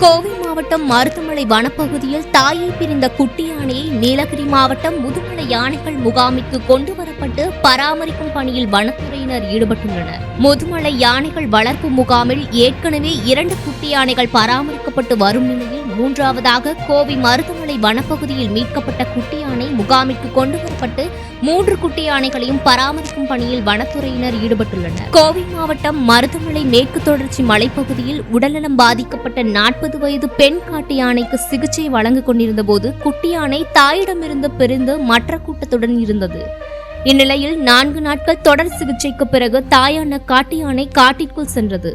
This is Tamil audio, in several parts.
கோவை மாவட்டம் மருதமலை வனப்பகுதியில் தாயை பிரிந்த குட்டி யானையை நீலகிரி மாவட்டம் முதுமலை யானைகள் முகாமிற்கு கொண்டு வரப்பட்டு பராமரிக்கும் பணியில் வனத்துறையினர் ஈடுபட்டுள்ளனர். முதுமலை யானைகள் வளர்ப்பு முகாமில் ஏற்கனவே 2 குட்டி யானைகள் பராமரிக்கப்பட்டு வரும் நிலையில் மூன்றாவதாக கோவை மருதமலை வனப்பகுதியில் மீட்கப்பட்ட குட்டி யானை முகாமிற்கு கொண்டு வரப்பட்டு 3 குட்டி யானைகளையும் பராமரிக்கும் பணியில் வனத்துறையினர் ஈடுபட்டுள்ளனர். கோவை மாவட்டம் மருதமலை மேற்கு தொடர்ச்சி மலைப்பகுதியில் உடல்நலம் பாதிக்கப்பட்ட 40 வயது பெண் காட்டு யானைக்கு சிகிச்சை வழங்கிக் கொண்டிருந்த போது குட்டி யானை தாயிடமிருந்து பிரிந்து மற்ற கூட்டத்துடன் இருந்தது. இந்நிலையில் 4 நாட்கள் தொடர் சிகிச்சைக்கு பிறகு தாயான காட்டு யானை காட்டிற்குள் சென்றது.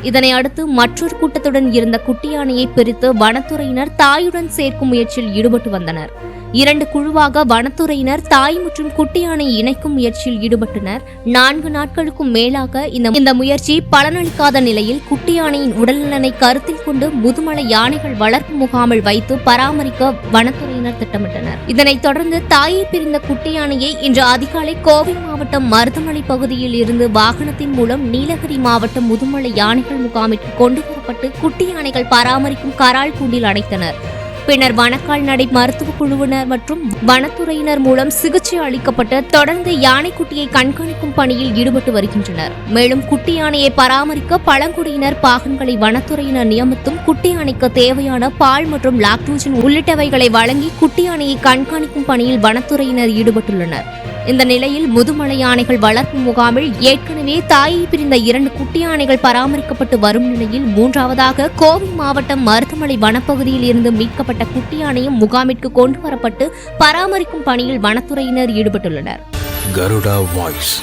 இதனை அடுத்து மற்றொரு கூட்டத்துடன் இருந்த குட்டி யானையை பிரித்து வனத்துறையினர் தாயுடன் சேர்க்கும் முயற்சியில் ஈடுபட்டு வந்தனர். 2 குழுவாக வனத்துறையினர் தாய் மற்றும் குட்டி யானை இணைக்கும் முயற்சியில் ஈடுபட்டனர். 4 நாட்களுக்கும் மேலாக இந்த முயற்சி பலனளிக்காத நிலையில் குட்டி யானையின் உடல்நலனை கருத்தில் கொண்டு முதுமலை யானைகள் வளர்ப்பு முகாமில் வைத்து பராமரிக்க வனத்துறையினர் திட்டமிட்டனர். இதனைத் தொடர்ந்து தாயை பிரிந்த குட்டி யானையை இன்று அதிகாலை கோவை மாவட்டம் மருதமலை பகுதியில் இருந்து வாகனத்தின் மூலம் நீலகிரி மாவட்டம் முதுமலை யானைகள் முகாமிற்கு கொண்டு வரப்பட்டு குட்டி யானைகள் பராமரிக்கும் கரால் கூண்டில் அடைத்தனர். பின்னர் வனக்கால்நடை மருத்துவ குழுவினர் மற்றும் வனத்துறையினர் மூலம் சிகிச்சை அளிக்கப்பட்டு தொடர்ந்து யானைக்குட்டியை கண்காணிக்கும் பணியில் ஈடுபட்டு வருகின்றனர். மேலும் குட்டி யானையை பராமரிக்க பழங்குடியினர் பாகன்களை வனத்துறையினர் நியமித்தும் குட்டி யானைக்கு தேவையான பால் மற்றும் லாக்டோஜன் உள்ளிட்டவைகளை வழங்கி குட்டி யானையை கண்காணிக்கும் பணியில் வனத்துறையினர் ஈடுபட்டுள்ளனர். இந்த நிலையில் முதுமலை யானைகள் வளர்ப்பு முகாமில் ஏற்கனவே தாயை பிரிந்த 2 குட்டி யானைகள் பராமரிக்கப்பட்டு வரும் நிலையில் மூன்றாவதாக கோவை மாவட்டம் மருதமலை வனப்பகுதியில் இருந்து மீட்கப்பட்ட குட்டி யானையும் முகாமிற்கு கொண்டு வரப்பட்டு பராமரிக்கும் பணியில் வனத்துறையினர் ஈடுபட்டுள்ளனர். Garuda Voice.